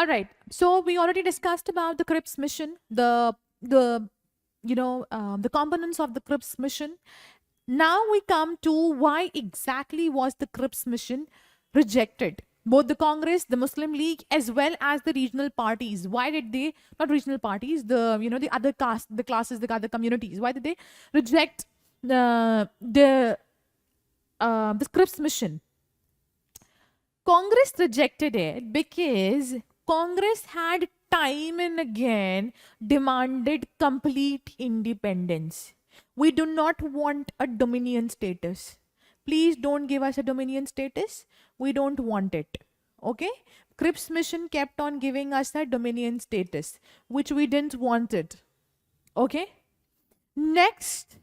All right. So we already discussed about the Cripps mission, the components of the Cripps mission. Now we come to why exactly was the Cripps mission rejected? Both the Congress, the Muslim League, as well as the regional parties. Why did they, not regional parties, the other caste, the classes, the other communities? Why did they reject the Cripps mission? Congress rejected it because Congress had time and again demanded complete independence. We do not want a dominion status. Please don't give us a dominion status. We don't want it. Okay? Cripps mission kept on giving us that dominion status, which we didn't want it. Okay? Next,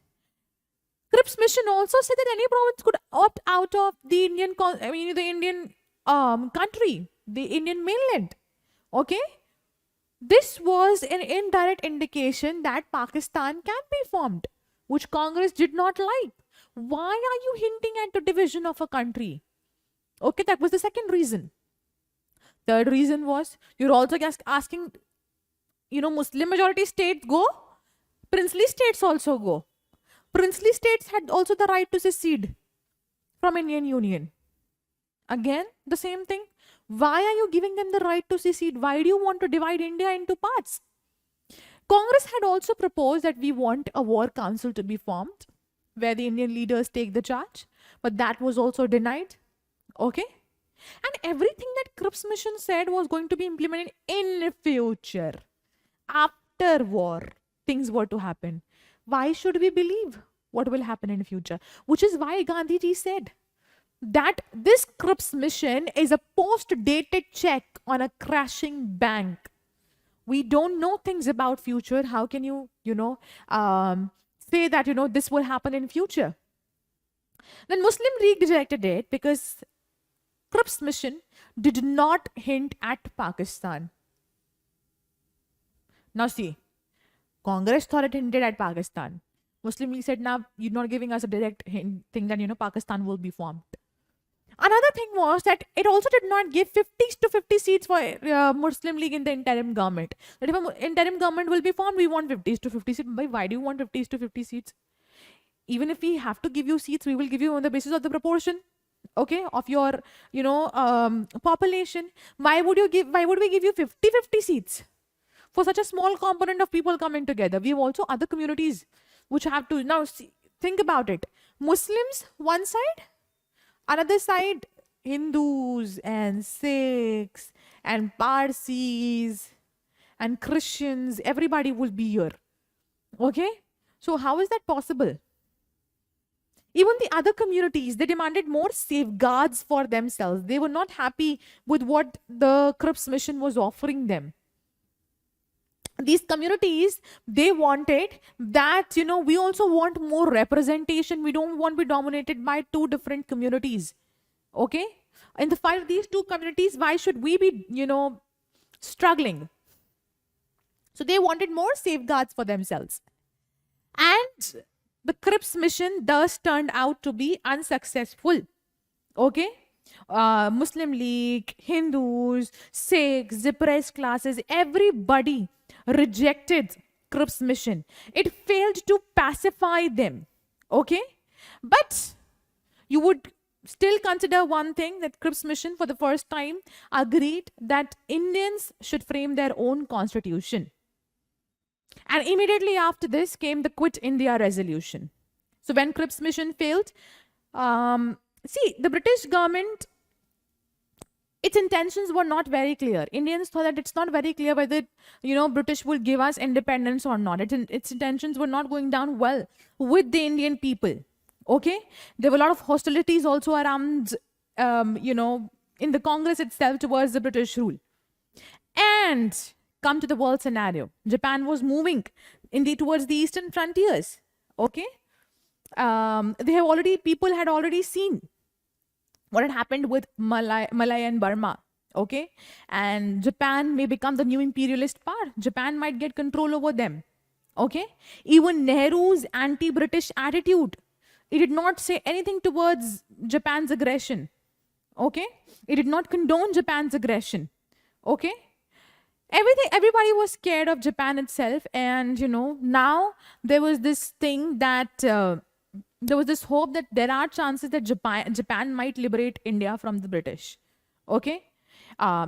Cripps mission also said that any province could opt out of the Indian country, the Indian mainland. Okay? This was an indirect indication that Pakistan can be formed, which Congress did not like. Why are you hinting at the division of a country? Okay, that was the second reason. Third reason was you're also asking, Muslim majority states go, princely states also go. Princely states had also the right to secede from Indian Union. Again, the same thing. Why are you giving them the right to secede? Why do you want to divide India into parts? Congress had also proposed that we want a war council to be formed where the Indian leaders take the charge, but that was also denied. Okay? And everything that Cripps mission said was going to be implemented in future. After war, things were to happen. Why should we believe what will happen in the future? Which is why Gandhiji said that this Cripps mission is a post-dated check on a crashing bank. We don't know things about future. How can you, say that, this will happen in future? Then Muslim League rejected it because Cripps mission did not hint at Pakistan. Now see, Congress thought it hinted at Pakistan. Muslim League said, now you're not giving us a direct hint thing that, Pakistan will be formed. Another thing was that it also did not give 50 to 50 seats for Muslim League in the interim government. That if an interim government will be formed, we want 50 to 50 seats. Why do you want 50 to 50 seats? Even if we have to give you seats, we will give you on the basis of the proportion, okay, of your, population. Why would we give you 50 seats for such a small component of people coming together? We have also other communities which have to, now see, think about it. Muslims, one side, another side, Hindus and Sikhs and Parsis and Christians, everybody will be here. Okay? So how is that possible? Even the other communities, they demanded more safeguards for themselves. They were not happy with what the Cripps mission was offering them. These communities, they wanted that, we also want more representation. We don't want to be dominated by two different communities. Okay? In the fight of these two communities, why should we be, struggling? So they wanted more safeguards for themselves. And the Cripps mission thus turned out to be unsuccessful. Okay? Muslim League, Hindus, Sikhs, depressed classes, everybody rejected Cripps mission. It failed to pacify them. Okay? But you would still consider one thing, that Cripps mission for the first time agreed that Indians should frame their own constitution. And immediately after this came the Quit India resolution. So when Cripps mission failed, the British government, its intentions were not very clear. Indians thought that it's not very clear whether, British will give us independence or not. Its intentions were not going down well with the Indian people. Okay? There were a lot of hostilities also around, in the Congress itself towards the British rule. And come to the world scenario. Japan was moving towards the eastern frontiers. Okay? People had already seen what had happened with Malaya and Burma. Okay? And Japan may become the new imperialist power. Japan might get control over them. Okay? Even Nehru's anti-British attitude, it did not say anything towards Japan's aggression. Okay? It did not condone Japan's aggression. Okay? Everybody was scared of Japan itself, and now there was this thing that there was this hope that there are chances that Japan might liberate India from the British. Okay,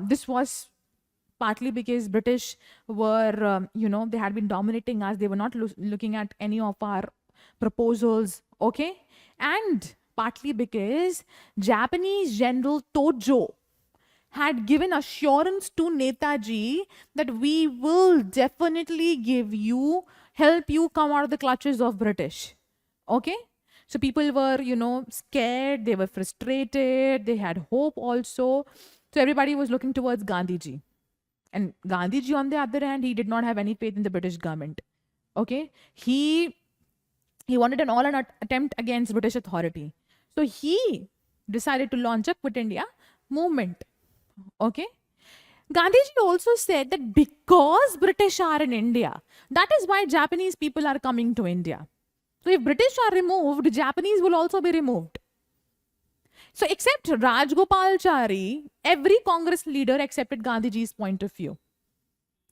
this was partly because British were, they had been dominating us. They were not looking at any of our proposals. Okay, and partly because Japanese General Tojo had given assurance to Netaji that we will definitely help you come out of the clutches of British. Okay? So people were, scared, they were frustrated, they had hope also. So everybody was looking towards Gandhiji. And Gandhiji, on the other hand, he did not have any faith in the British government. Okay? He wanted an all-out attempt against British authority. So he decided to launch a Quit India movement. Okay. Gandhiji also said that because British are in India, that is why Japanese people are coming to India. So if British are removed, Japanese will also be removed. So except Rajgopalachari, every Congress leader accepted Gandhiji's point of view.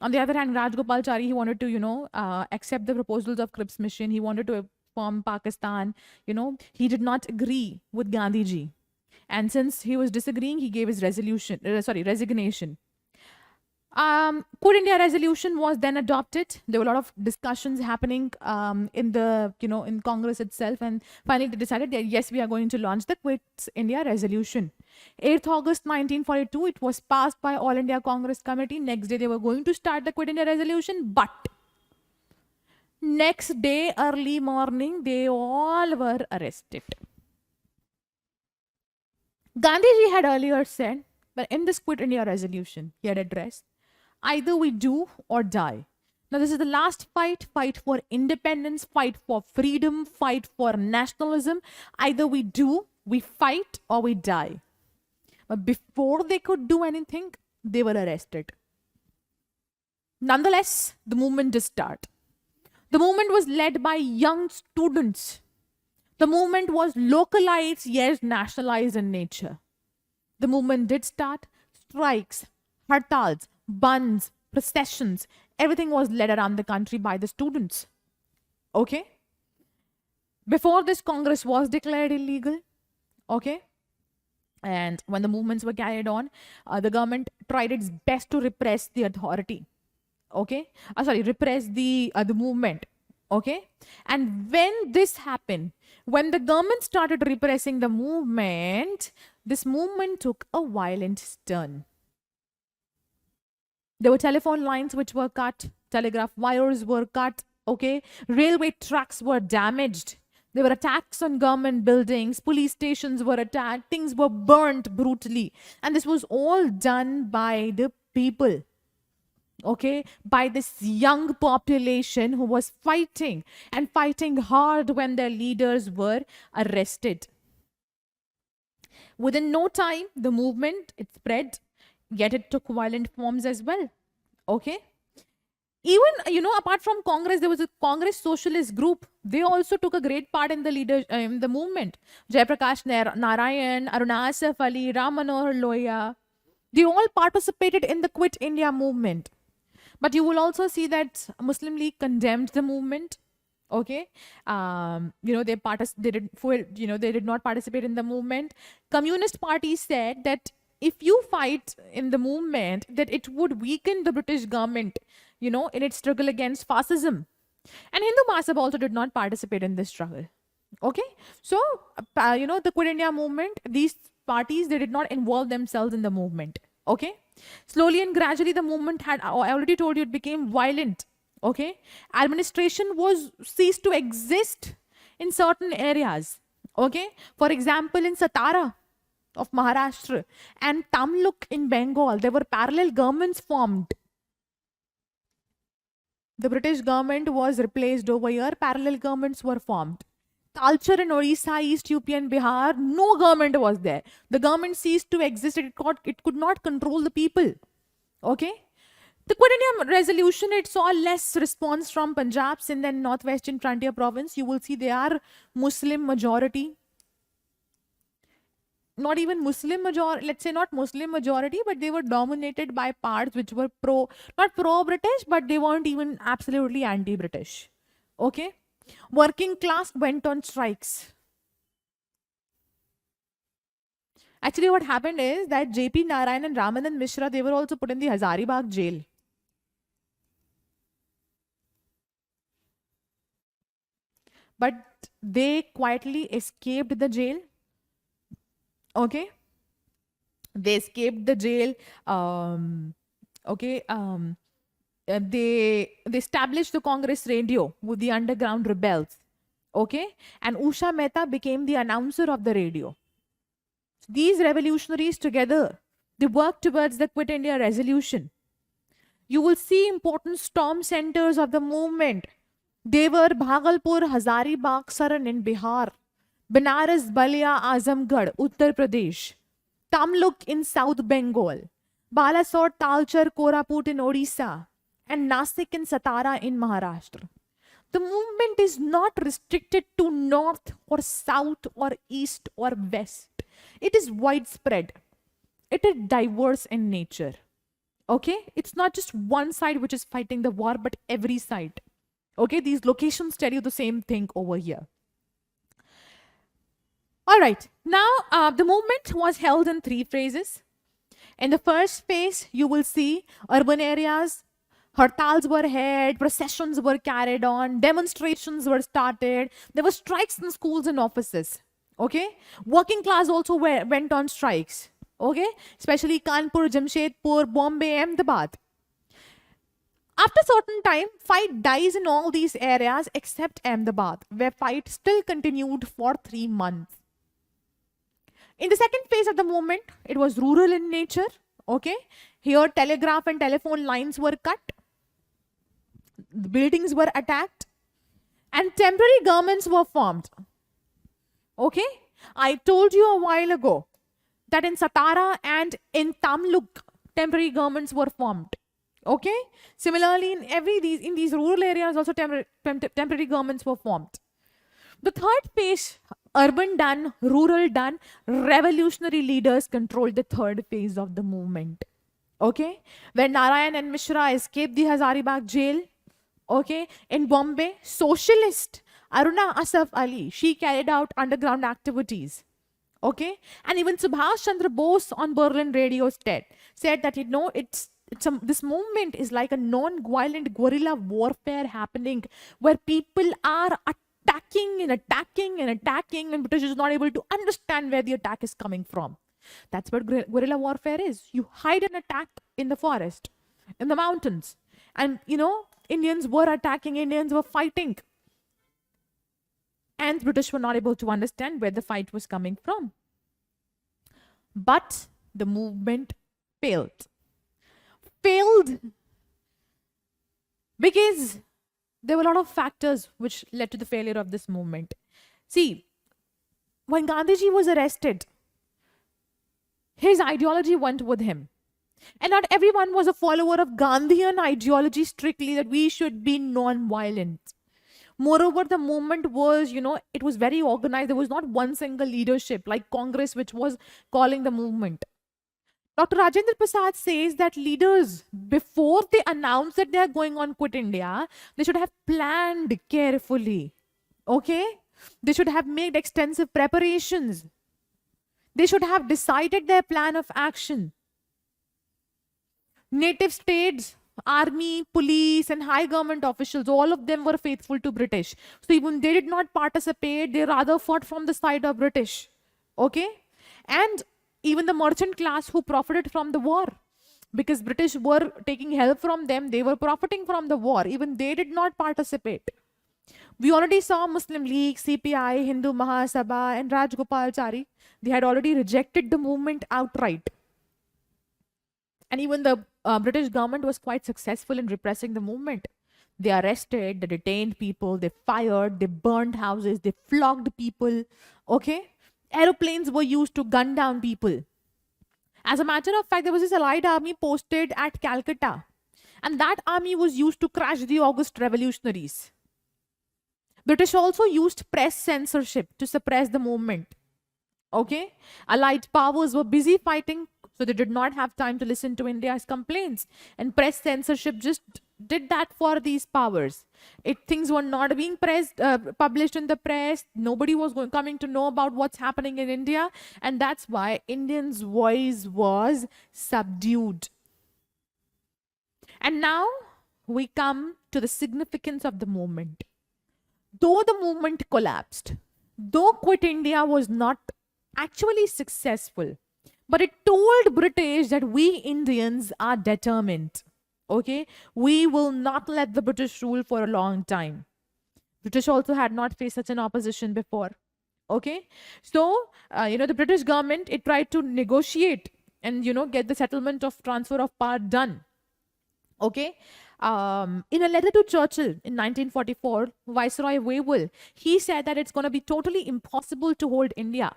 On the other hand, Rajgopalachari, he wanted to, accept the proposals of Cripps Mission. He wanted to form Pakistan. He did not agree with Gandhiji. And since he was disagreeing, he gave his resignation. Quit India resolution was then adopted. There were a lot of discussions happening in Congress itself. And finally, they decided that, yes, we are going to launch the Quit India resolution. 8th August 1942, it was passed by All India Congress Committee. Next day, they were going to start the Quit India resolution. But next day, early morning, they all were arrested. Gandhiji had earlier said that in this Quit India resolution, he had addressed, either we do or die. Now, this is the last fight for independence, fight for freedom, fight for nationalism. Either we do, we fight, or we die. But before they could do anything, they were arrested. Nonetheless, the movement did start. The movement was led by young students. The movement was localized, yet nationalized in nature. The movement did start. Strikes, hartals, bands, processions, everything was led around the country by the students. Okay? Before this, Congress was declared illegal. Okay? And when the movements were carried on, the government tried its best to repress the authority. Okay? Repress the movement. Okay? And when this happened, when the government started repressing the movement, this movement took a violent turn. There were telephone lines which were cut, telegraph wires were cut, okay? Railway tracks were damaged. There were attacks on government buildings, police stations were attacked, things were burnt brutally. And this was all done by the people. Okay, by this young population who was fighting and fighting hard when their leaders were arrested. Within no time, the movement, it spread, yet it took violent forms as well. Okay. Even, apart from Congress, there was a Congress Socialist group. They also took a great part in the movement. Jayaprakash Narayan, Aruna Asaf Ali, Ram Manohar Lohiya, they all participated in the Quit India movement. But you will also see that Muslim League condemned the movement. Okay, they did not participate in the movement. Communist Party said that if you fight in the movement, that it would weaken the British government, in its struggle against fascism. And Hindu Mahasabha also did not participate in this struggle. Okay, so the Quit India movement, these parties, they did not involve themselves in the movement. Okay. Slowly and gradually, the movement I already told you, it became violent. Okay. Administration ceased to exist in certain areas. Okay. For example, in Satara of Maharashtra and Tamluk in Bengal, there were parallel governments formed. The British government was replaced over here. Parallel governments were formed. Culture in Orissa, East UP and Bihar, no government was there. The government ceased to exist. It could not control the people. Okay? The Quit India resolution, it saw less response from Punjab, Sindh and Northwestern Frontier province. You will see they are Muslim majority. not even Muslim majority, let's say not Muslim majority, but they were dominated by parts which were not pro-British, but they weren't even absolutely anti-British. Okay? Working class went on strikes. Actually, what happened is that J.P. Narayan and Ramanand Mishra, they were also put in the Hazaribagh jail. But they quietly escaped the jail. Okay? They escaped the jail. Okay? They established the Congress radio with the underground rebels. Okay? And Usha Mehta became the announcer of the radio. These revolutionaries together, they worked towards the Quit India resolution. You will see important storm centers of the movement. They were Bhagalpur, Hazaribagh, Saran in Bihar, Banaras, Balia, Azamgarh, Uttar Pradesh, Tamluk in South Bengal, Balasore, Talcher, Koraput in Odisha, and Nasik and Satara in Maharashtra. The movement is not restricted to north or south or east or west. It is widespread. It is diverse in nature. Okay? It's not just one side which is fighting the war, but every side. Okay? These locations tell you the same thing over here. All right. Now, the movement was held in 3 phases. In the first phase, you will see urban areas, hartals were held, processions were carried on, demonstrations were started, there were strikes in schools and offices. Okay? Working class also went on strikes. Okay? Especially Kanpur, Jamshedpur, Bombay, Ahmedabad. After a certain time, fight dies in all these areas except Ahmedabad, where fight still continued for 3 months. In the second phase of the movement, it was rural in nature. Okay? Here, telegraph and telephone lines were cut. The buildings were attacked. And temporary governments were formed. Okay? I told you a while ago that in Satara and in Tamluk, temporary governments were formed. Okay? Similarly, in these rural areas, also temporary governments were formed. The third phase, urban done, rural done, revolutionary leaders controlled the third phase of the movement. Okay? When Narayan and Mishra escaped the Hazaribagh jail, okay, in Bombay, socialist Aruna Asaf Ali, she carried out underground activities. Okay? And even Subhash Chandra Bose on Berlin radio said that, this movement is like a non-violent guerrilla warfare happening where people are attacking and attacking and attacking, and British is not able to understand where the attack is coming from. That's what guerrilla warfare is. You hide an attack in the forest, in the mountains. And, Indians were attacking, Indians were fighting. And British were not able to understand where the fight was coming from. But the movement failed. Failed because there were a lot of factors which led to the failure of this movement. See, when Gandhiji was arrested, his ideology went with him. And not everyone was a follower of Gandhian ideology strictly, that we should be non-violent. Moreover, the movement was, it was very organized. There was not one single leadership like Congress which was calling the movement. Dr. Rajendra Prasad says that leaders, before they announce that they are going on Quit India, they should have planned carefully. Okay? They should have made extensive preparations. They should have decided their plan of action. Native states, army, police, and high government officials, all of them were faithful to British. So even they did not participate, they rather fought from the side of British. Okay? And even the merchant class who profited from the war, because British were taking help from them, they were profiting from the war. Even they did not participate. We already saw Muslim League, CPI, Hindu Mahasabha, and Rajgopalachari. They had already rejected the movement outright. And even the British government was quite successful in repressing the movement. They arrested, they detained people, they fired, they burned houses, they flogged people. Okay? Aeroplanes were used to gun down people. As a matter of fact, there was this allied army posted at Calcutta. And that army was used to crush the August revolutionaries. British also used press censorship to suppress the movement. Okay? Allied powers were busy fighting, so they did not have time to listen to India's complaints. And press censorship just did that for these powers. Things were not being published in the press. Nobody was coming to know about what's happening in India. And that's why Indians' voice was subdued. And now we come to the significance of the movement. Though the movement collapsed, though Quit India was not actually successful, but it told British that we Indians are determined. Okay, we will not let the British rule for a long time. British also had not faced such an opposition before. Okay, so the British government, it tried to negotiate and get the settlement of transfer of power done. Okay, in a letter to Churchill in 1944, Viceroy Wavell, he said that it's going to be totally impossible to hold India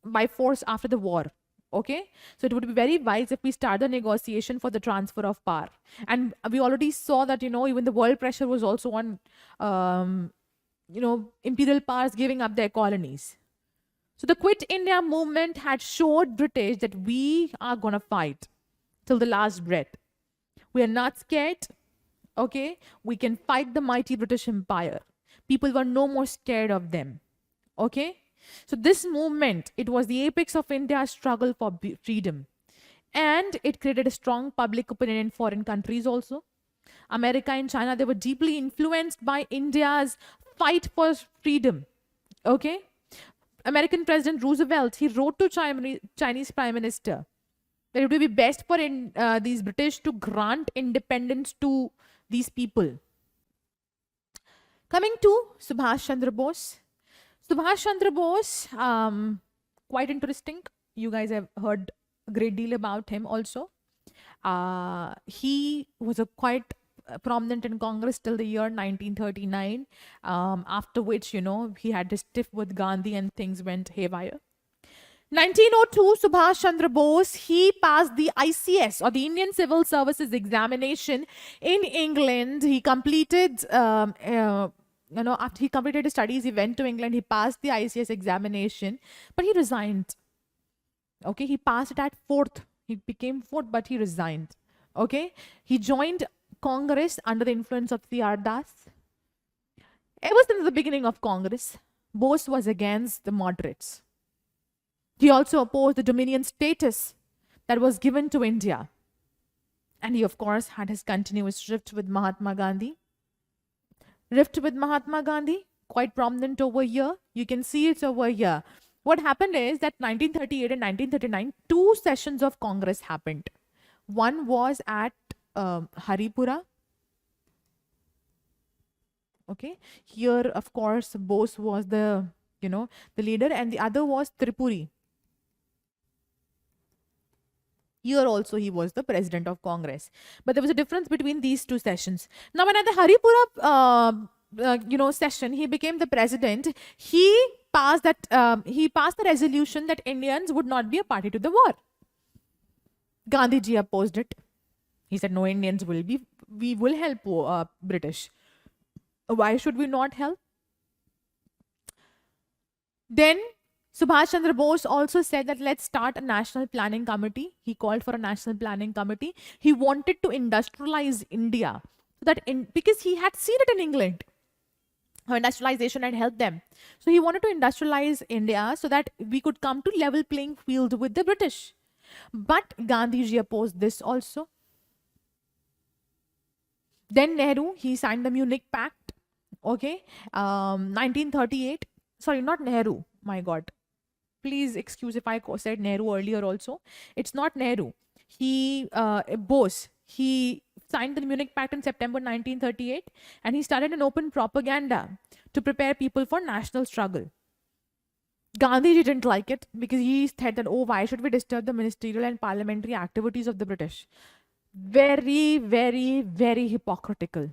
by force after the war. Okay, so it would be very wise if we start the negotiation for the transfer of power. And we already saw that even the world pressure was also on imperial powers giving up their colonies. So the Quit India movement had showed British that we are gonna fight till the last breath. We are not scared. Okay, we can fight the mighty British Empire. People were no more scared of them. Okay, so this movement, it was the apex of India's struggle for freedom. And it created a strong public opinion in foreign countries also. America and China, they were deeply influenced by India's fight for freedom. Okay, American President Roosevelt, he wrote to Chinese Prime Minister that it would be best for these British to grant independence to these people. Coming to Subhash Chandra Bose. Subhash Chandra Bose, quite interesting. You guys have heard a great deal about him also. He was a quite prominent in Congress till the year 1939, after which, he had this tiff with Gandhi and things went haywire. 1902, Subhash Chandra Bose, he passed the ICS, or the Indian Civil Services examination in England. He completed, after he completed his studies, he went to England, he passed the ICS examination, but he resigned. Okay, he passed it at 4th. He became 4th, but he resigned. Okay, he joined Congress under the influence of C.R. Das. Ever since the beginning of Congress, Bose was against the moderates. He also opposed the dominion status that was given to India. And he, of course, had his continuous rift with Mahatma Gandhi. Rift with Mahatma Gandhi, quite prominent over here. You can see it over here. What happened is that 1938 and 1939, 2 sessions of Congress happened. One was at Haripura. Okay. Here, of course, Bose was the leader, and the other was Tripuri. Here also he was the president of Congress. But there was a difference between these 2 sessions. Now, when at the Haripura, session, he became the president. He passed the resolution that Indians would not be a party to the war. Gandhiji opposed it. He said, no, Indians we will help British. Why should we not help? Then Subhash Chandra Bose also said that let's start a national planning committee. He called for a national planning committee. He wanted to industrialize India, because he had seen it in England. How industrialization had helped them. So he wanted to industrialize India so that we could come to level playing field with the British. But Gandhiji opposed this also. Then Nehru, he signed the Munich Pact. Okay, 1938. Sorry, not Nehru. My God. Please excuse if I said Nehru earlier also. It's not Nehru. Bose, he signed the Munich Pact in September 1938, and he started an open propaganda to prepare people for national struggle. Gandhiji didn't like it because he said that, oh, why should we disturb the ministerial and parliamentary activities of the British? Very, very, very hypocritical.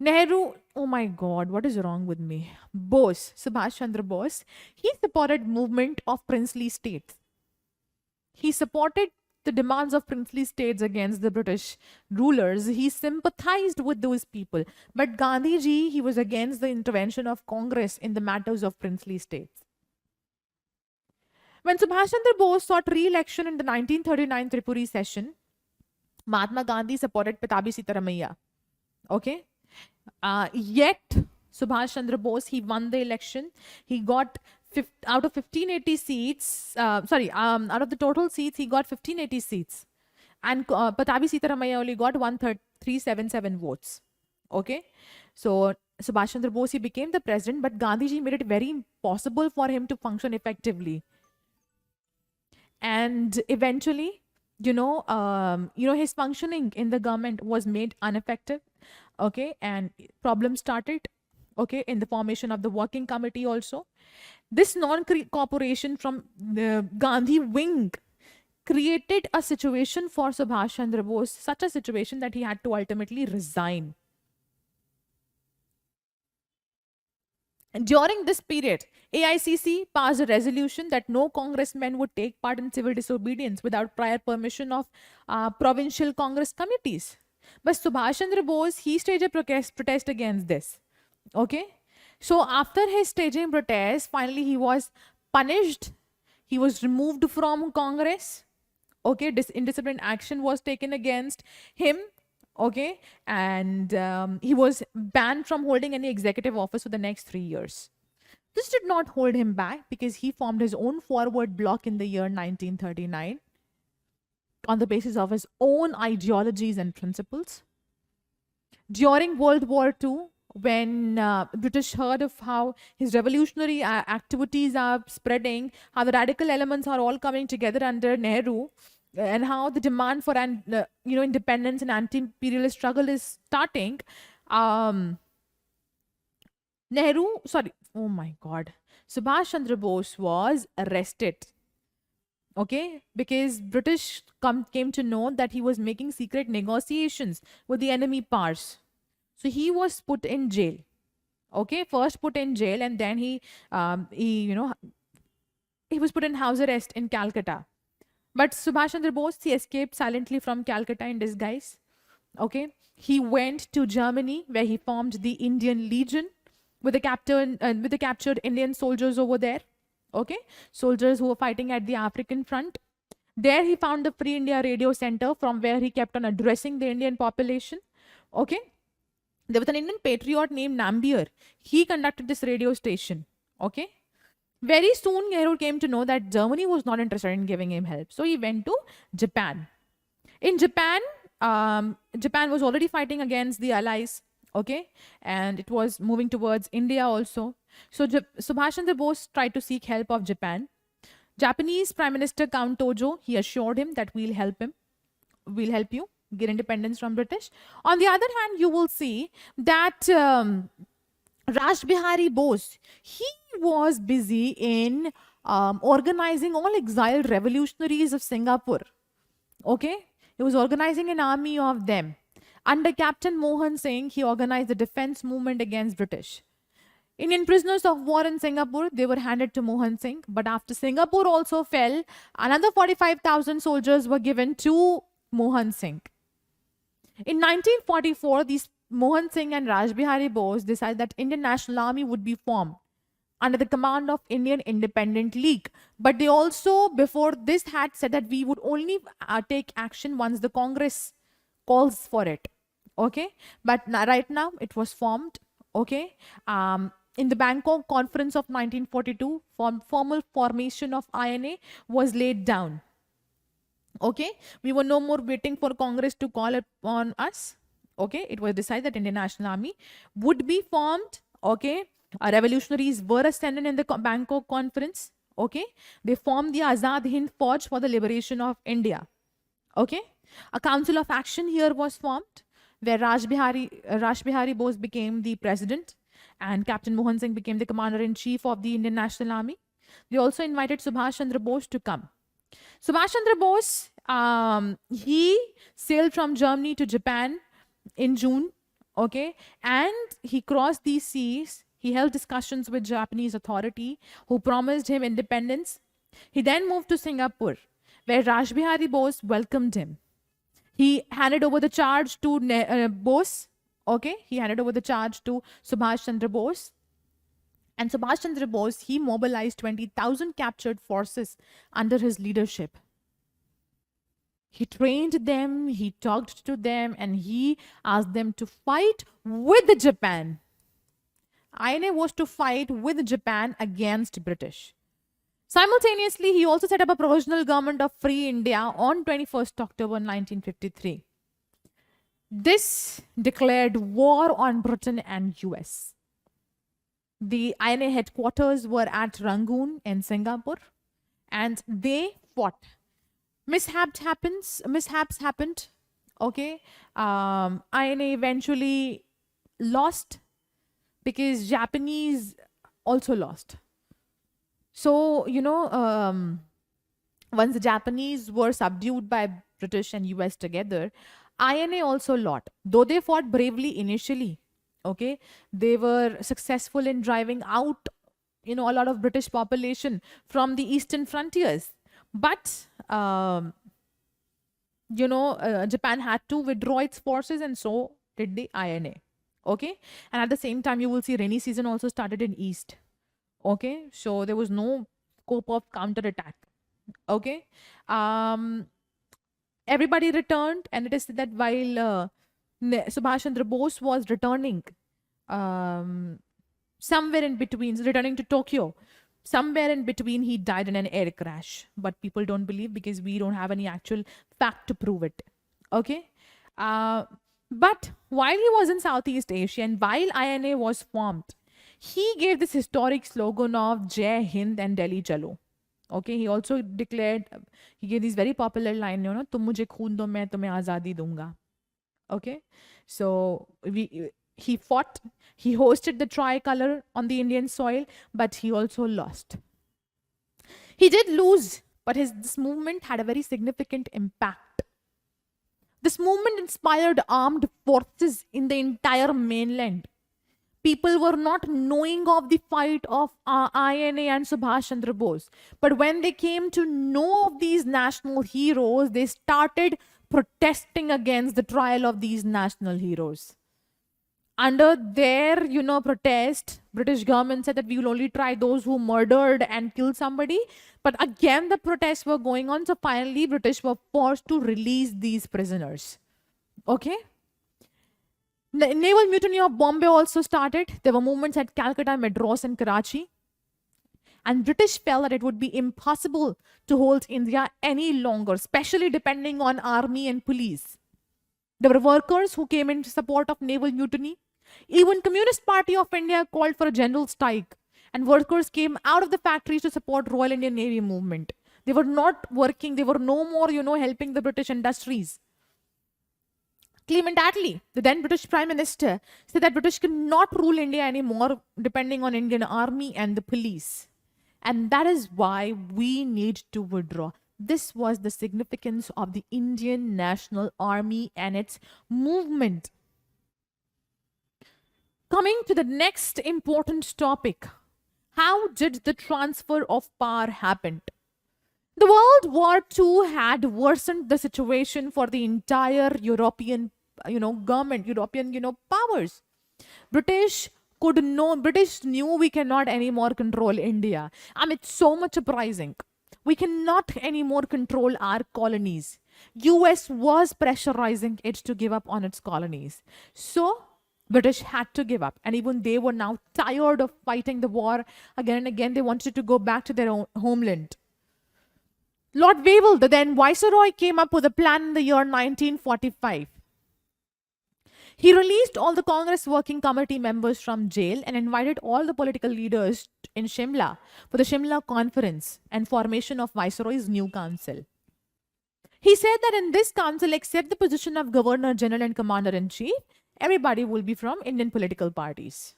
Nehru, oh my God, what is wrong with me? Bose, Subhash Chandra Bose, he supported movement of princely states. He supported the demands of princely states against the British rulers. He sympathized with those people. But Gandhiji, he was against the intervention of Congress in the matters of princely states. When Subhash Chandra Bose sought re-election in the 1939 Tripuri session, Mahatma Gandhi supported Patabi Sitaramaiah. Okay? Yet, Subhash Chandra Bose, he won the election. He got out of 1580 seats, out of the total seats, he got 1580 seats. And Patabi Sitaramaiah only got 1377 votes. Okay? So, Subhash Chandra Bose, he became the president, but Gandhiji made it very impossible for him to function effectively. And eventually, his functioning in the government was made ineffective. Okay, and problems started. Okay, in the formation of the working committee also. This non-cooperation from the Gandhi wing created a situation for Subhash Chandra Bose, such a situation that he had to ultimately resign. And during this period, AICC passed a resolution that no congressman would take part in civil disobedience without prior permission of provincial Congress committees. But Subhash Chandra Bose, he staged a protest against this. Okay? So after his staging protest, finally he was punished. He was removed from Congress. Okay? Indisciplined action was taken against him. Okay, and he was banned from holding any executive office for the next 3 years. This did not hold him back because he formed his own forward bloc in the year 1939 on the basis of his own ideologies and principles. During World War II, when British heard of how his revolutionary activities are spreading, how the radical elements are all coming together under Nehru, and how the demand for independence and anti-imperialist struggle is starting, Subhash Chandra Bose was arrested. Okay, because British came to know that he was making secret negotiations with the enemy powers. So he was put in jail. Okay, first put in jail, and then he was put in house arrest in Calcutta. But Subhash Chandra Bose, he escaped silently from Calcutta in disguise. Okay, he went to Germany where he formed the Indian Legion with the captured Indian soldiers over there. Okay, soldiers who were fighting at the African front. There he found the Free India Radio Center, from where he kept on addressing the Indian population. Okay, there was an Indian patriot named Nambiar. He conducted this radio station. Okay. Very soon, Nehru came to know that Germany was not interested in giving him help. So he went to Japan. In Japan, Japan was already fighting against the Allies. Okay. And it was moving towards India also. So Subhash Chandra Bose tried to seek help of Japan. Japanese Prime Minister Count Tojo, he assured him that we'll help him. We'll help you get independence from British. On the other hand, you will see that Raj Bihari Bose, he was busy in organizing all exiled revolutionaries of Singapore. Okay? He was organizing an army of them. Under Captain Mohan Singh, he organized the defense movement against British. Indian prisoners of war in Singapore, they were handed to Mohan Singh. But after Singapore also fell, another 45,000 soldiers were given to Mohan Singh. In 1944, these Mohan Singh and Raj Bihari Bose decided that Indian National Army would be formed under the command of Indian Independent League. But they also, before this, had said that we would only take action once the Congress calls for it. Okay? But right now, it was formed. Okay? In the Bangkok Conference of 1942, formal formation of INA was laid down. Okay? We were no more waiting for Congress to call upon us. Okay, it was decided that Indian National Army would be formed. Okay, revolutionaries were ascended in the Bangkok Conference. Okay, they formed the Azad Hind Fauj for the liberation of India. Okay, a council of action here was formed, where Raj Bihari Bose became the president, and Captain Mohan Singh became the commander-in-chief of the Indian National Army. They also invited Subhash Chandra Bose to come. Subhash Chandra Bose, he sailed from Germany to Japan in June, okay, and he crossed these seas. He held discussions with Japanese authority who promised him independence. He then moved to Singapore, where Raj Bihari Bose welcomed him. He handed over the charge to Bose, okay, he handed over the charge to Subhash Chandra Bose, And Subhash Chandra Bose, he mobilized 20,000 captured forces under his leadership. He trained them, he talked to them, and he asked them to fight with Japan. INA was to fight with Japan against British. Simultaneously, he also set up a provisional government of Free India on 21st October 1953. This declared war on Britain and US. The INA headquarters were at Rangoon in Singapore, and they fought. Mishaps happened. Okay. INA eventually lost because Japanese also lost. So, once the Japanese were subdued by British and US together, INA also lost. Though they fought bravely initially, okay, they were successful in driving out, a lot of British population from the eastern frontiers. But, Japan had to withdraw its forces, and so did the INA. Okay. And at the same time, you will see rainy season also started in east. Okay. So there was no scope of counterattack. Okay. Everybody returned, and it is said that while Subhash Chandra Bose was returning, somewhere in between, returning to Tokyo, somewhere in between, he died in an air crash. But people don't believe because we don't have any actual fact to prove it. Okay. But while he was in Southeast Asia and while INA was formed, he gave this historic slogan of Jai Hind and Delhi Chalo. Okay, he also declared, he gave this very popular line, Tum mujhe khoon do, main tumhe azadi dunga. Okay, so he fought, he hosted the tricolor on the Indian soil, but he also lost. He did lose, but this movement had a very significant impact. This movement inspired armed forces in the entire mainland. People were not knowing of the fight of INA and Subhash Chandra Bose. But when they came to know of these national heroes, they started protesting against the trial of these national heroes. Under their, protest, British government said that we will only try those who murdered and killed somebody. But again, the protests were going on. So finally, British were forced to release these prisoners. Okay? The naval mutiny of Bombay also started. There were movements at Calcutta, Madras, and Karachi. And British felt that it would be impossible to hold India any longer, especially depending on army and police. There were workers who came in support of naval mutiny. Even Communist Party of India called for a general strike. And workers came out of the factories to support Royal Indian Navy movement. They were not working. They were no more, helping the British industries. Clement Attlee, the then British Prime Minister, said that British cannot rule India anymore depending on Indian army and the police. And that is why we need to withdraw. This was the significance of the Indian National Army and its movement. Coming to the next important topic, how did the transfer of power happen? The World War II had worsened the situation for the entire European government, European, powers. British knew we cannot anymore control India. It's so much surprising. We cannot anymore control our colonies. US was pressurizing it to give up on its colonies. So, British had to give up. And even they were now tired of fighting the war again and again. They wanted to go back to their own homeland. Lord Wavell, the then Viceroy, came up with a plan in the year 1945. He released all the Congress Working Committee members from jail and invited all the political leaders in Shimla for the Shimla Conference and formation of Viceroy's new council. He said that in this council, except the position of Governor General and Commander-in-Chief, everybody will be from Indian political parties.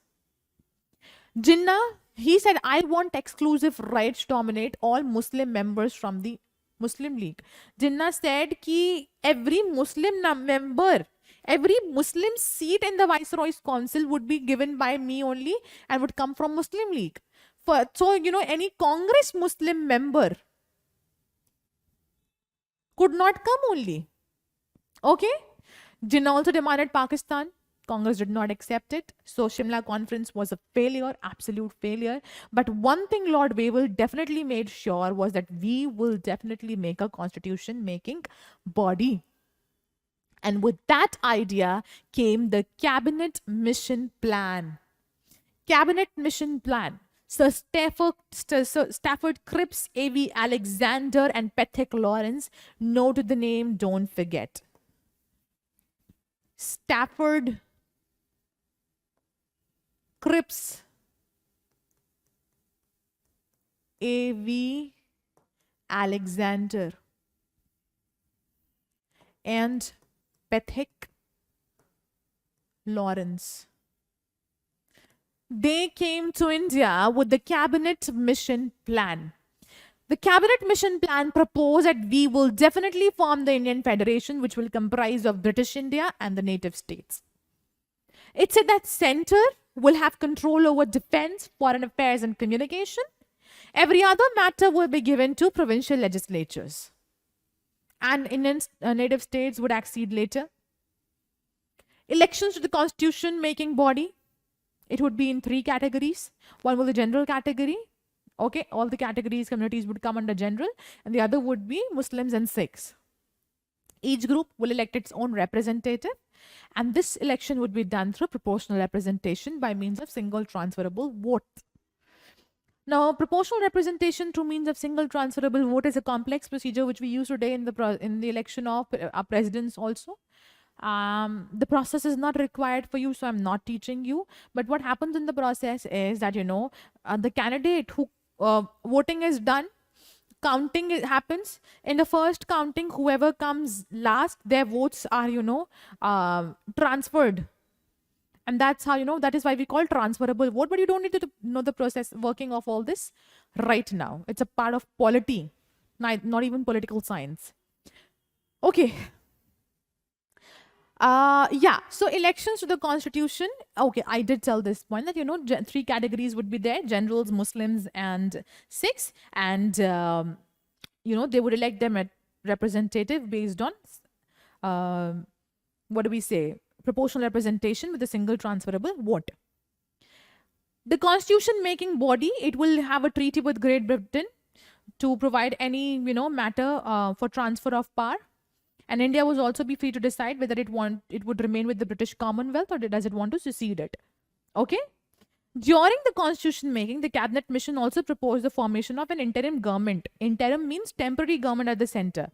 Jinnah, he said, I want exclusive rights to dominate all Muslim members from the Muslim League. Jinnah said that every Muslim member, every Muslim seat in the Viceroy's council would be given by me only and would come from Muslim League. So, any Congress Muslim member could not come only. Okay? Jinnah also demanded Pakistan Congress did not accept it. So Shimla conference was a failure, absolute failure. But one thing Lord Wavell definitely made sure was that we will definitely make a constitution making body. And with that idea came the Cabinet Mission Plan. Cabinet Mission Plan. Sir Stafford Cripps, A.V. Alexander, and Patrick Lawrence. Note the name, don't forget. Stafford Cripps, A.V. Alexander, and Patrick Lawrence. They came to India with the Cabinet Mission Plan. The Cabinet Mission Plan proposed that we will definitely form the Indian Federation, which will comprise of British India and the native states. It said that center will have control over defense, foreign affairs, and communication. Every other matter will be given to provincial legislatures. And Indian native states would accede later. Elections to the constitution making body. It would be in 3 categories. One was the general category. Okay, all the categories, communities would come under general. And the other would be Muslims and Sikhs. Each group will elect its own representative. And this election would be done through proportional representation by means of single transferable vote. Now, proportional representation through means of single transferable vote is a complex procedure which we use today in the election of our presidents also. The process is not required for you, so I'm not teaching you. But what happens in the process is that, the candidate who voting is done, counting happens. In the first counting, whoever comes last, their votes are, transferred. And that's how, that is why we call transferable vote. But you don't need to know the process working of all this right now. It's a part of polity, not even political science. Okay. So elections to the constitution. Okay, I did tell this point that, 3 categories would be there: generals, Muslims, and Sikhs. And, they would elect them at representative based on, proportional representation with a single transferable vote. The constitution making body, it will have a treaty with Great Britain to provide any, matter for transfer of power. And India will also be free to decide whether it would remain with the British Commonwealth or does it want to secede it. Okay? During the constitution making, the Cabinet Mission also proposed the formation of an interim government. Interim means temporary government at the center.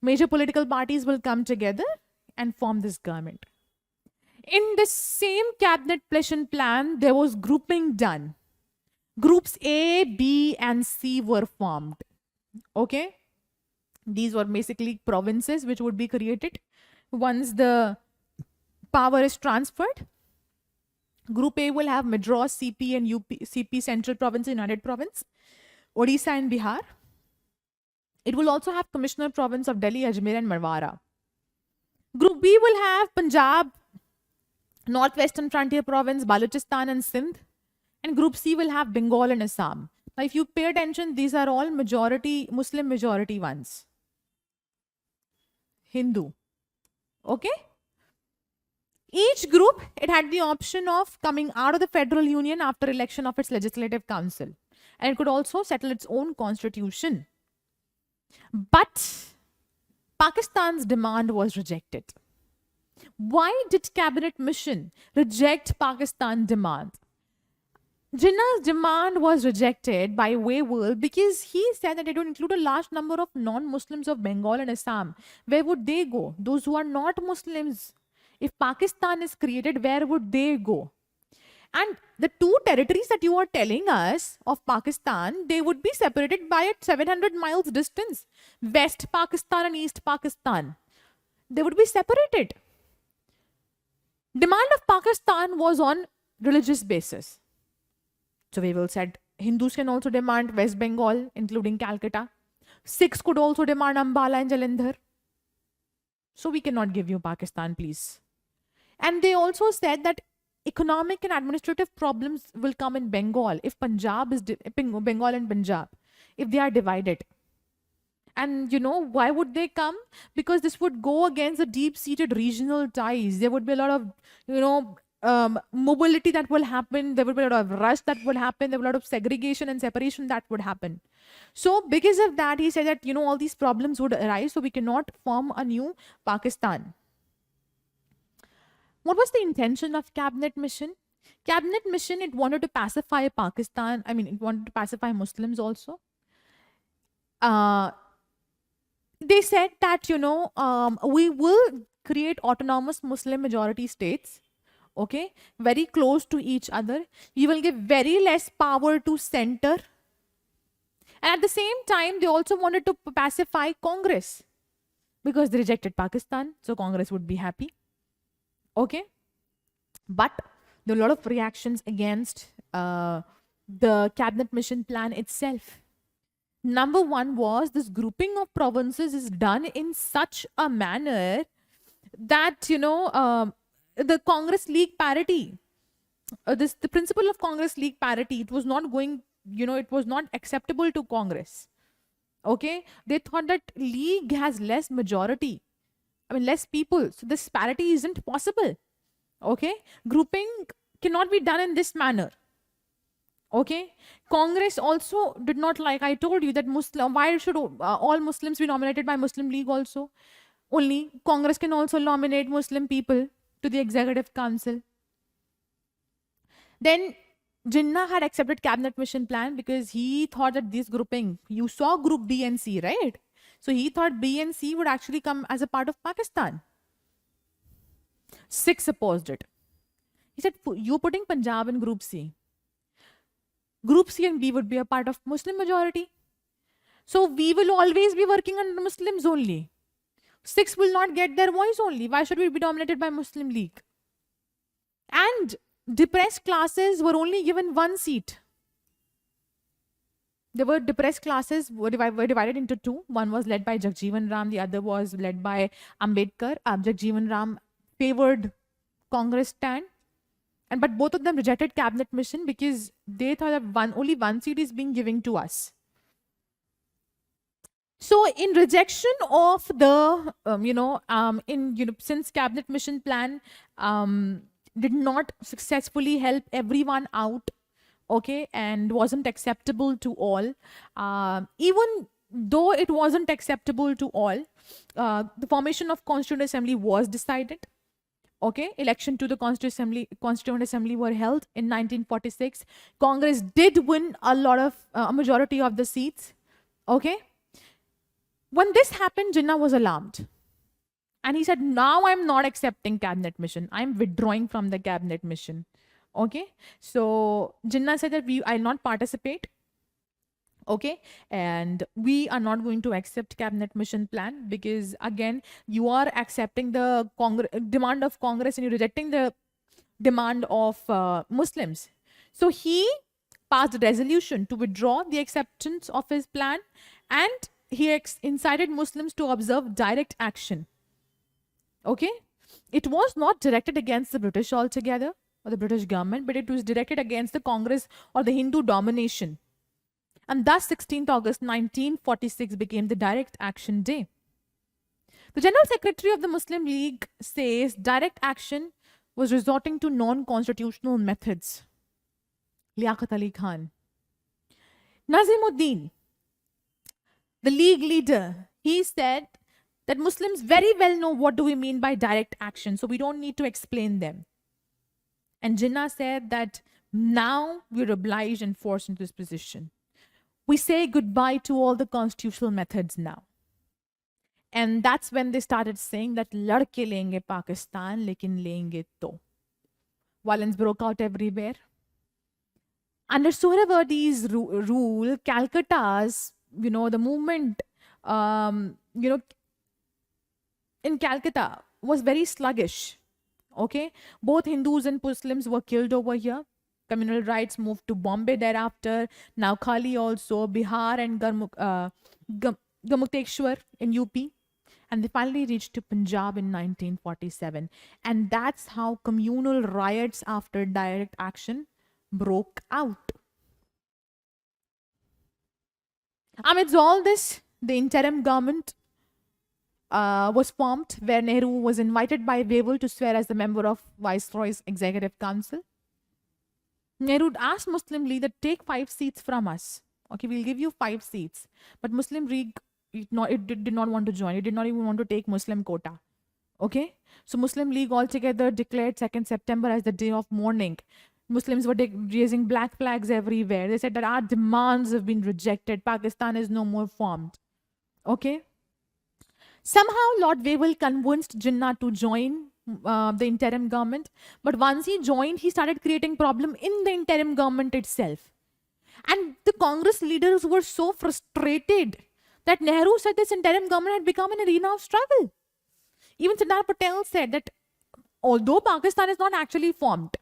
Major political parties will come together and form this government. In the same Cabinet Mission Plan, there was grouping done. Groups A, B, and C were formed. Okay? These were basically provinces which would be created once the power is transferred. Group A will have Madras, CP, and CP Central Province, United Province, Odisha and Bihar. It will also have Commissioner Province of Delhi, Ajmer, and Marwara. Group B will have Punjab, Northwestern Frontier Province, Balochistan, and Sindh. And Group C will have Bengal and Assam. Now, if you pay attention, these are all Muslim majority ones. Hindu. Okay? Each group, it had the option of coming out of the federal union after election of its legislative council. And it could also settle its own constitution. But Pakistan's demand was rejected. Why did Cabinet Mission reject Pakistan's demand? Jinnah's demand was rejected by Wavell because he said that they don't include a large number of non-Muslims of Bengal and Assam. Where would they go? Those who are not Muslims. If Pakistan is created, where would they go? And the 2 territories that you are telling us of Pakistan, they would be separated by a 700 miles distance. West Pakistan and East Pakistan. They would be separated. Demand of Pakistan was on religious basis. So Wavell said Hindus can also demand West Bengal, including Calcutta. Sikhs could also demand Ambala and Jalandhar. So we cannot give you Pakistan, please. And they also said that economic and administrative problems will come in Bengal if Bengal and Punjab, if they are divided. And why would they come? Because this would go against the deep-seated regional ties. There would be a lot of, mobility that will happen. There would be a lot of rush that would happen. There would be a lot of segregation and separation that would happen. So because of that, he said that, all these problems would arise. So we cannot form a new Pakistan. What was the intention of cabinet mission? Cabinet mission, it wanted to pacify Pakistan. I mean, it wanted to pacify Muslims also. They said that, we will create autonomous Muslim majority states, okay, very close to each other. You will give very less power to center. And at the same time, they also wanted to pacify Congress because they rejected Pakistan. So Congress would be happy. Okay. But there were a lot of reactions against the cabinet mission plan itself. Number one was this grouping of provinces is done in such a manner that, the Congress League parity, the principle of Congress League parity, it was not going, it was not acceptable to Congress. Okay. They thought that League has less majority. I mean, less people. So this parity isn't possible. Okay. Grouping cannot be done in this manner. Okay. Congress also did not like, I told you that why should all Muslims be nominated by Muslim League also? Only Congress can also nominate Muslim people to the Executive Council. Then Jinnah had accepted cabinet mission plan because he thought that this grouping, you saw group B and C, right? So he thought B and C would actually come as a part of Pakistan. Sikhs opposed it. He said, you're putting Punjab in group C. Group C and B would be a part of Muslim majority. So we will always be working under Muslims only. Sikhs will not get their voice only. Why should we be dominated by Muslim League? And depressed classes were only given one seat. There were depressed classes were divided into two. One was led by Jagjeevan Ram. The other was led by Ambedkar. Jagjeevan Ram favored Congress stand. But both of them rejected cabinet mission because they thought that only one seat is being given to us. So in rejection of the, since cabinet mission plan did not successfully help everyone out, okay, and wasn't acceptable to all, even though it wasn't acceptable to all, the formation of Constituent Assembly was decided. Okay, election to the Constituent Assembly were held in 1946. Congress did win a majority of the seats. Okay. When this happened, Jinnah was alarmed. And he said, now I'm not accepting cabinet mission. I'm withdrawing from the cabinet mission. Okay. So Jinnah said that I'll not participate. Okay. And we are not going to accept cabinet mission plan because again, you are accepting the demand of Congress and you're rejecting the demand of Muslims. So he passed a resolution to withdraw the acceptance of his plan and he incited Muslims to observe direct action. Okay. It was not directed against the British altogether or the British government, but it was directed against the Congress or the Hindu domination. And thus 16th August 1946 became the Direct Action Day. The General Secretary of the Muslim League says direct action was resorting to non-constitutional methods. Liaquat Ali Khan. Nazimuddin, the League leader, he said that Muslims very well know what do we mean by direct action, so we don't need to explain them. And Jinnah said that now we're obliged and forced into this position. We say goodbye to all the constitutional methods now. And that's when they started saying that ladke lenge Pakistan, lekin lenge to. Violence broke out everywhere. Under Suhrawardi's rule, Calcutta's, the movement, in Calcutta was very sluggish. Okay. Both Hindus and Muslims were killed over here. Communal rights moved to Bombay thereafter. Now Khali also, Bihar and Gamuktekshwar in UP. And they finally reached to Punjab in 1947. And that's how communal riots after direct action broke out. Amidst all this, the interim government was formed, where Nehru was invited by Wavell to swear as the member of Viceroy's Executive Council. Nehru asked Muslim League that take 5 seats from us. Okay, we'll give you 5 seats. But Muslim League did not want to join. It did not even want to take Muslim quota. Okay, so Muslim League altogether declared 2nd September as the day of mourning. Muslims were raising black flags everywhere. They said that our demands have been rejected. Pakistan is no more formed. Okay. Somehow Lord Wavell convinced Jinnah to join the interim government. But once he joined, he started creating problem in the interim government itself. And the Congress leaders were so frustrated that Nehru said this interim government had become an arena of struggle. Even Sardar Patel said that although Pakistan is not actually formed,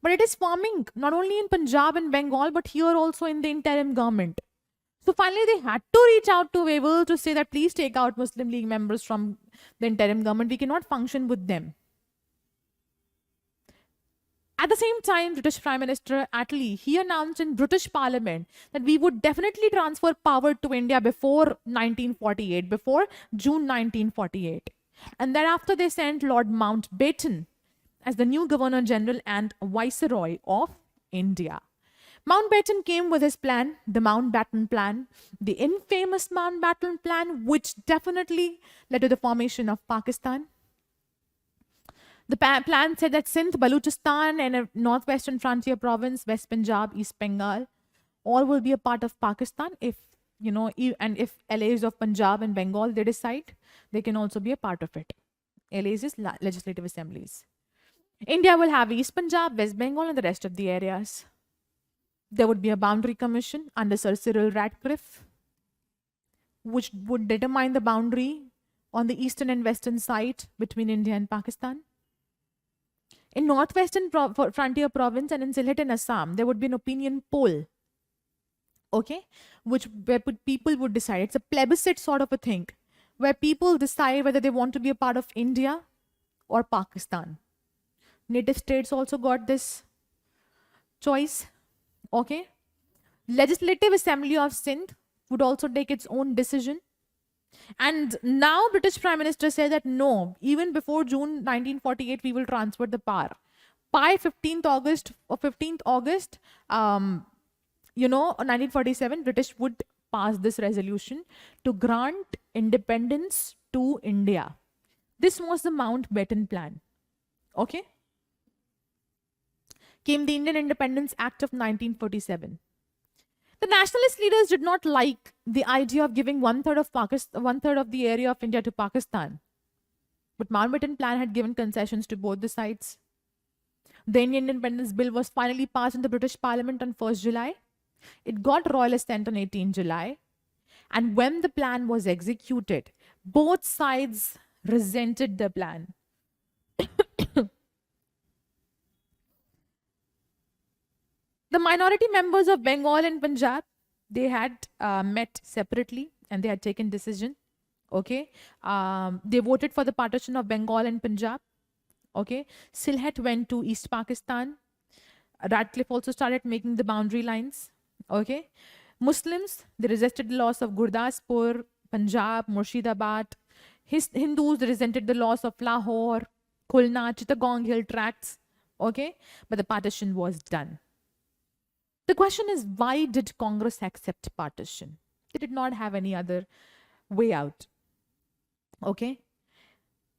but it is forming not only in Punjab and Bengal, but here also in the interim government. So finally, they had to reach out to Wavell to say that please take out Muslim League members from the interim government. We cannot function with them. At the same time, British Prime Minister Attlee, he announced in British Parliament that we would definitely transfer power to India before 1948, before June 1948. And thereafter, they sent Lord Mountbatten as the new Governor General and Viceroy of India. Mountbatten came with his plan, the Mountbatten Plan, the infamous Mountbatten Plan, which definitely led to the formation of Pakistan. The plan said that Sindh, Baluchistan, and a northwestern frontier province, West Punjab, East Bengal, all will be a part of Pakistan. If, you know, and if LAs of Punjab and Bengal, they decide, they can also be a part of it. LAs is legislative assemblies. India will have East Punjab, West Bengal, and the rest of the areas. There would be a boundary commission under Sir Cyril Ratcliffe, which would determine the boundary on the eastern and western side between India and Pakistan. In northwestern frontier province and in Sylhet and Assam, there would be an opinion poll, okay, where people would decide. It's a plebiscite sort of a thing, where people decide whether they want to be a part of India or Pakistan. Native states also got this choice, okay. Legislative Assembly of Sindh would also take its own decision. And now British Prime Minister said that no, even before June 1948, we will transfer the power. By 15th August, 1947, British would pass this resolution to grant independence to India. This was the Mountbatten Plan. Okay. Came the Indian Independence Act of 1947. The nationalist leaders did not like the idea of giving one-third of the area of India to Pakistan. But Mountbatten Plan had given concessions to both the sides. The Indian Independence Bill was finally passed in the British Parliament on 1st July. It got royal assent on 18 July. And when the plan was executed, both sides resented the plan. The minority members of Bengal and Punjab, they had met separately and they had taken decision. Okay. They voted for the partition of Bengal and Punjab. Okay. Sylhet went to East Pakistan. Ratcliffe also started making the boundary lines. Okay. Muslims, they resisted the loss of Gurdaspur, Punjab, Murshidabad. Hindus, they resented the loss of Lahore, Khulna, Chittagong Hill tracts. Okay. But the partition was done. The question is, why did Congress accept partition? They did not have any other way out. Okay.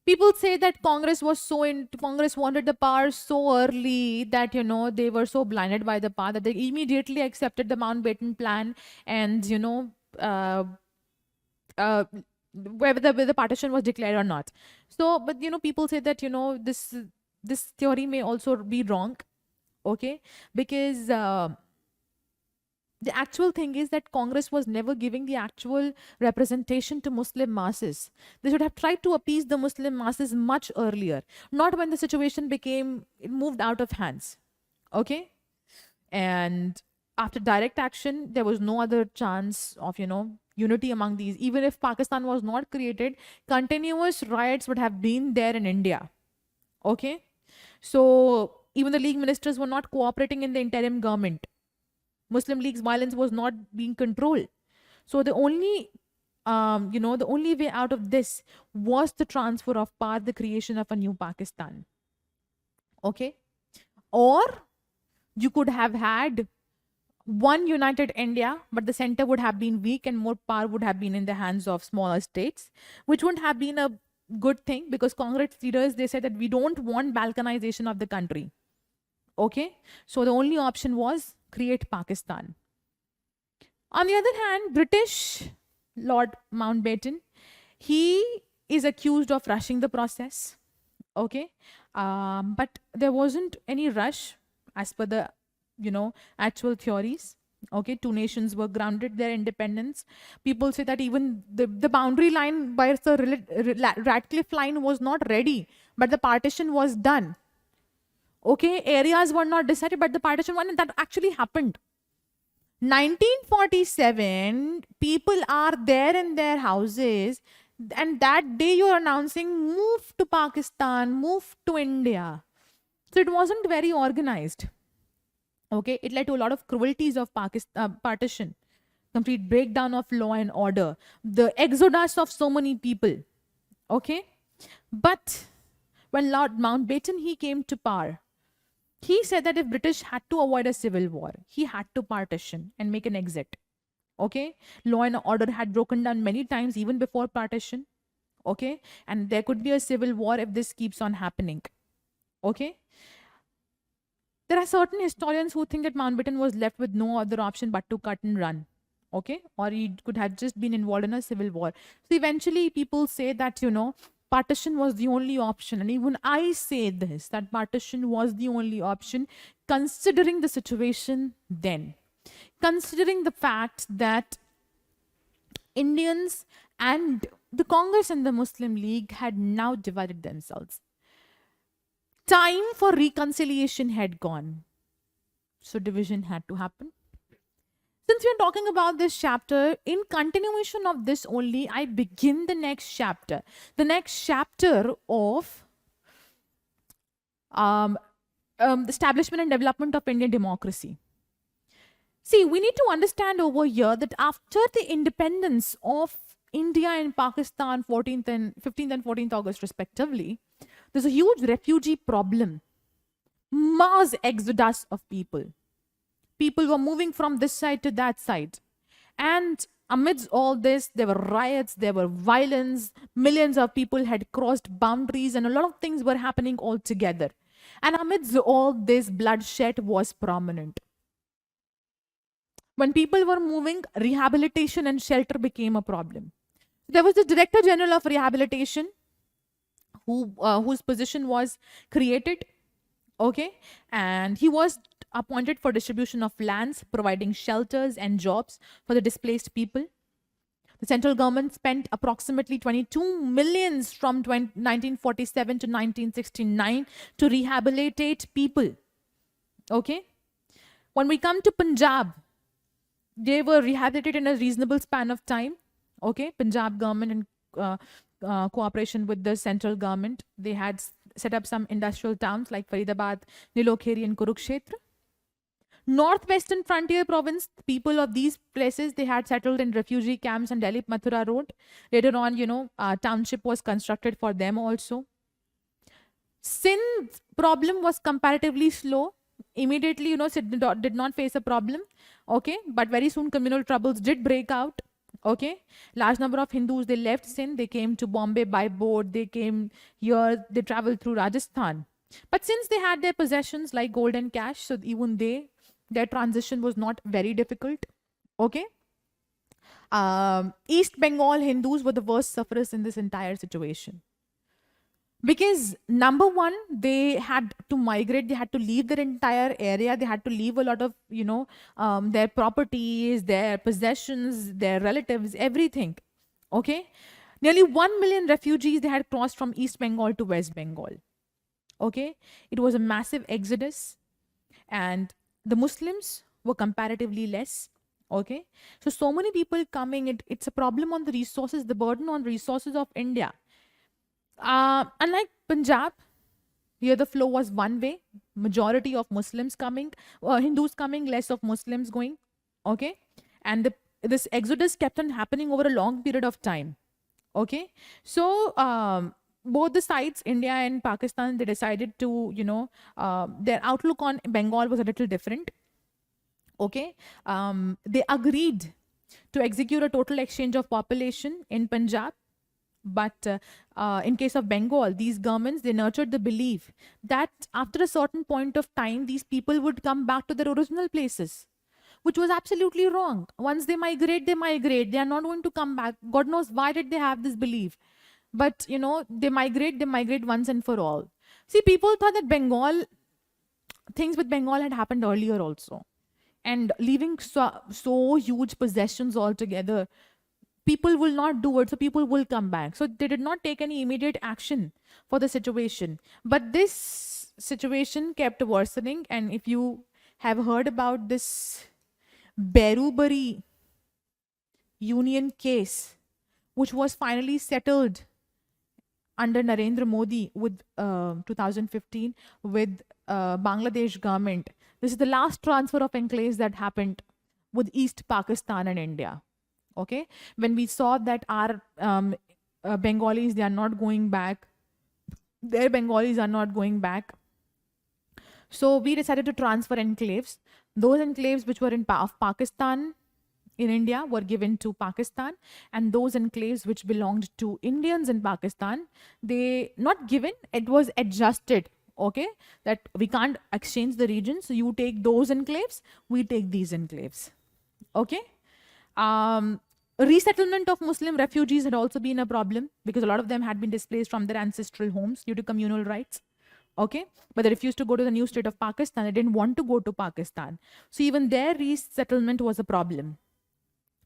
People say that Congress wanted the power so early that, you know, they were so blinded by the power that they immediately accepted the Mountbatten Plan and, you know, whether the partition was declared or not. So, but, you know, people say that, you know, this theory may also be wrong. Okay. Because the actual thing is that Congress was never giving the actual representation to Muslim masses. They should have tried to appease the Muslim masses much earlier, not when the situation moved out of hands. Okay? And after direct action, there was no other chance of, you know, unity among these. Even if Pakistan was not created, continuous riots would have been there in India. Okay? So even the League ministers were not cooperating in the interim government. Muslim League's violence was not being controlled. So the only the only way out of this was the transfer of power, the creation of a new Pakistan. Okay? Or you could have had one united India, but the center would have been weak and more power would have been in the hands of smaller states, which wouldn't have been a good thing, because Congress leaders, they said that we don't want balkanization of the country. Okay? So the only option was create Pakistan. On the other hand, British Lord Mountbatten, he is accused of rushing the process. Okay? But there wasn't any rush as per the, actual theories. Okay, two nations were grounded their independence. People say that even the boundary line by the Radcliffe line was not ready, but the partition was done. Okay, areas were not decided, but the partition one, and that actually happened. 1947, people are there in their houses, and that day you're announcing move to Pakistan, move to India. So it wasn't very organized. Okay, it led to a lot of cruelties of partition, complete breakdown of law and order, the exodus of so many people. Okay, but when Lord Mountbatten, he came to power, he said that if British had to avoid a civil war, he had to partition and make an exit. Okay, law and order had broken down many times even before partition. Okay, and there could be a civil war if this keeps on happening. Okay, there are certain historians who think that Mountbatten was left with no other option but to cut and run. Okay, or he could have just been involved in a civil war. So eventually people say that, partition was the only option. And even I say this, that partition was the only option, considering the situation then. Considering the fact that Indians and the Congress and the Muslim League had now divided themselves. Time for reconciliation had gone. So division had to happen. Since we're talking about this chapter, in continuation of this only, I begin the next chapter. The next chapter of the establishment and development of Indian democracy. See, we need to understand over here that after the independence of India and Pakistan, 15th and 14th August respectively, there's a huge refugee problem. Mass exodus of people. People were moving from this side to that side. And amidst all this, there were riots, there were violence, millions of people had crossed boundaries, and a lot of things were happening all together. And amidst all this, bloodshed was prominent. When people were moving, rehabilitation and shelter became a problem. There was the Director General of Rehabilitation, whose position was created, okay, and he was appointed for distribution of lands, providing shelters and jobs for the displaced people. The central government spent approximately 22 millions from 1947 to 1969 to rehabilitate people. Okay, when we come to Punjab, they were rehabilitated in a reasonable span of time. Okay, Punjab government and cooperation with the central government, they had set up some industrial towns like Faridabad, Nilokheri and Kurukshetra. Northwestern frontier province, people of these places, they had settled in refugee camps on Delhi Mathura road. Later on, township was constructed for them also. Sindh problem was comparatively slow. Immediately, Sindh did not face a problem. Okay, but very soon communal troubles did break out. Okay, large number of Hindus, they left Sindh, they came to Bombay by boat, they came here, they traveled through Rajasthan. But since they had their possessions like gold and cash, so even their transition was not very difficult. Okay, East Bengal Hindus were the worst sufferers in this entire situation. Because number one, they had to migrate, they had to leave their entire area, they had to leave a lot of, their properties, their possessions, their relatives, everything. Okay. Nearly 1 million refugees, they had crossed from East Bengal to West Bengal. Okay. It was a massive exodus. And the Muslims were comparatively less. Okay. So many people coming, it's a problem on the resources, the burden on resources of India. Unlike Punjab, here the flow was one way. Majority of Muslims coming, Hindus coming, less of Muslims going. Okay. And the this exodus kept on happening over a long period of time. Okay, so both the sides, India and Pakistan, they decided to, their outlook on Bengal was a little different. Okay, they agreed to execute a total exchange of population in Punjab. But in case of Bengal, these governments, they nurtured the belief that after a certain point of time, these people would come back to their original places, which was absolutely wrong. Once they migrate, they migrate. They are not going to come back. God knows why did they have this belief. But, they migrate once and for all. See, people thought that things with Bengal had happened earlier also. And leaving so huge possessions altogether, people will not do it, so people will come back. So they did not take any immediate action for the situation. But this situation kept worsening. And if you have heard about this Berubari union case, which was finally settled under Narendra Modi with 2015 with Bangladesh government. This is the last transfer of enclaves that happened with East Pakistan and India. Okay, when we saw that our Bengalis, they are not going back, their Bengalis are not going back. So we decided to transfer enclaves. Those enclaves which were in Pakistan, in India, were given to Pakistan, and those enclaves which belonged to Indians in Pakistan, they not given, it was adjusted. Okay, that we can't exchange the region, so you take those enclaves, we take these enclaves. Okay. Resettlement of Muslim refugees had also been a problem because a lot of them had been displaced from their ancestral homes due to communal rights. Okay, but they refused to go to the new state of Pakistan. They didn't want to go to Pakistan. So even their resettlement was a problem.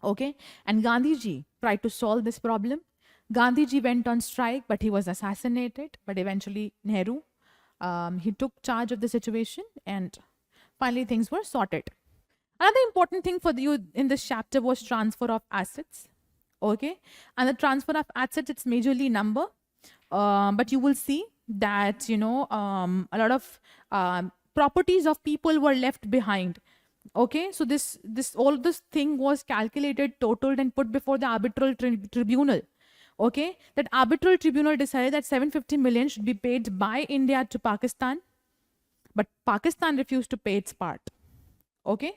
Okay, and Gandhiji tried to solve this problem. Gandhiji went on strike, but he was assassinated. But eventually Nehru, he took charge of the situation, and finally things were sorted. Another important thing for you in this chapter was transfer of assets. Okay, and the transfer of assets, it's majorly number, but you will see that a lot of properties of people were left behind. Okay, so all this thing was calculated, totaled, and put before the arbitral tribunal. Okay, that arbitral tribunal decided that 750 million should be paid by India to Pakistan, but Pakistan refused to pay its part. Okay,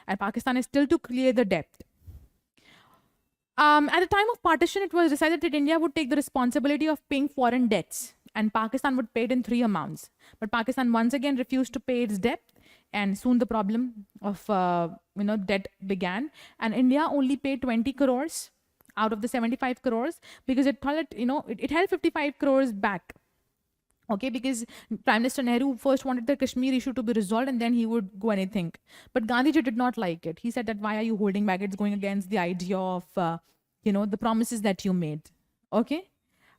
and Pakistan is still to clear the debt. At the time of partition, it was decided that India would take the responsibility of paying foreign debts, and Pakistan would pay it in 3 amounts. But Pakistan once again refused to pay its debt, and soon the problem of debt began. And India only paid 20 crores out of the 75 crores because it thought that it held 55 crores back. Okay, because Prime Minister Nehru first wanted the Kashmir issue to be resolved and then he would go anything. But Gandhiji did not like it. He said that why are you holding back? It's going against the idea of, the promises that you made. Okay.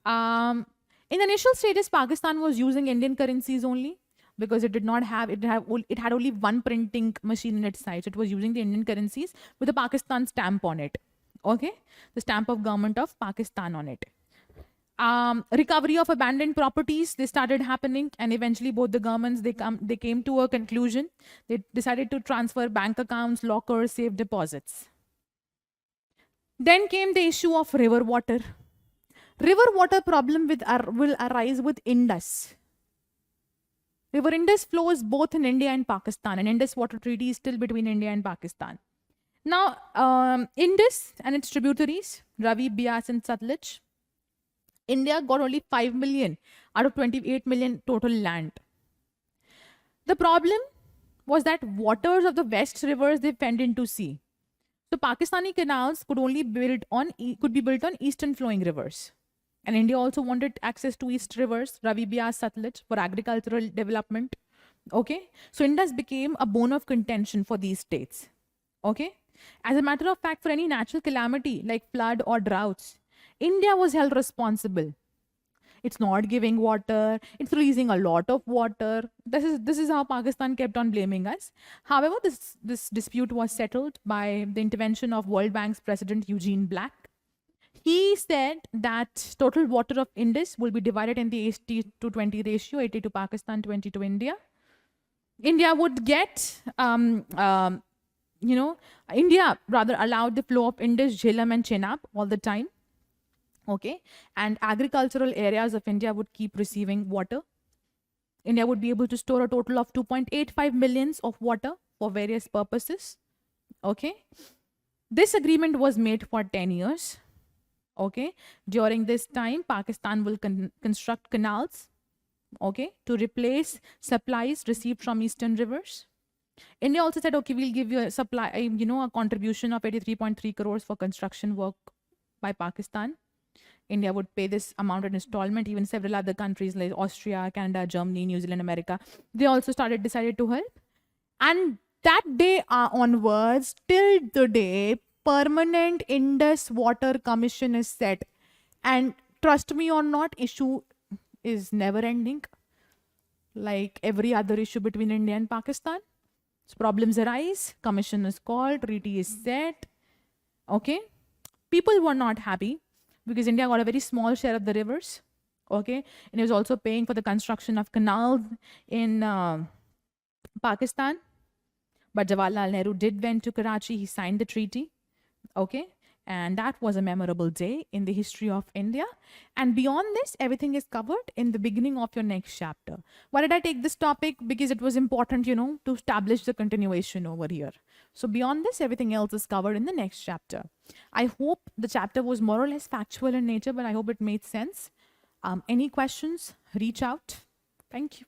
In the initial stages, Pakistan was using Indian currencies only because it had only one printing machine in its side. So it was using the Indian currencies with a Pakistan stamp on it. Okay. The stamp of government of Pakistan on it. Recovery of abandoned properties, they started happening, and eventually both the governments, they came to a conclusion. They decided to transfer bank accounts, lockers, safe deposits. Then came the issue of river water. River water problem will arise with Indus. River Indus flows both in India and Pakistan, and Indus Water Treaty is still between India and Pakistan. Now, Indus and its tributaries, Ravi, Bias, and Satluj, India got only 5 million out of 28 million total land. The problem was that waters of the west rivers, they fed into sea. So Pakistani canals could be built on eastern flowing rivers. And India also wanted access to east rivers, Ravi, Bias, Satluj, for agricultural development. Okay. So Indus became a bone of contention for these states. Okay. As a matter of fact, for any natural calamity like flood or droughts, India was held responsible. It's not giving water. It's releasing a lot of water. This is how Pakistan kept on blaming us. However, this dispute was settled by the intervention of World Bank's president Eugene Black. He said that total water of Indus will be divided in the 80-20 ratio, 80 to Pakistan, 20 to India. India would get India rather allowed the flow of Indus, Jhelum, and Chenab all the time. Okay. And agricultural areas of India would keep receiving water. India would be able to store a total of 2.85 millions of water for various purposes. Okay. This agreement was made for 10 years. Okay. During this time, Pakistan will construct canals, okay, to replace supplies received from eastern rivers. India also said, okay, we'll give you a supply, a contribution of 83.3 crores for construction work by Pakistan. India would pay this amount in installment. Even several other countries like Austria, Canada, Germany, New Zealand, America, they also decided to help. And that day onwards, till today, permanent Indus Water Commission is set. And trust me or not, issue is never ending. Like every other issue between India and Pakistan. So problems arise, commission is called, treaty is set. Okay. People were not happy because India got a very small share of the rivers. Okay. And it was also paying for the construction of canals in Pakistan. But Jawaharlal Nehru did went to Karachi. He signed the treaty. Okay. And that was a memorable day in the history of India. And beyond this, everything is covered in the beginning of your next chapter. Why did I take this topic? Because it was important, to establish the continuation over here. So beyond this, everything else is covered in the next chapter. I hope the chapter was more or less factual in nature, but I hope it made sense. Any questions? Reach out. Thank you.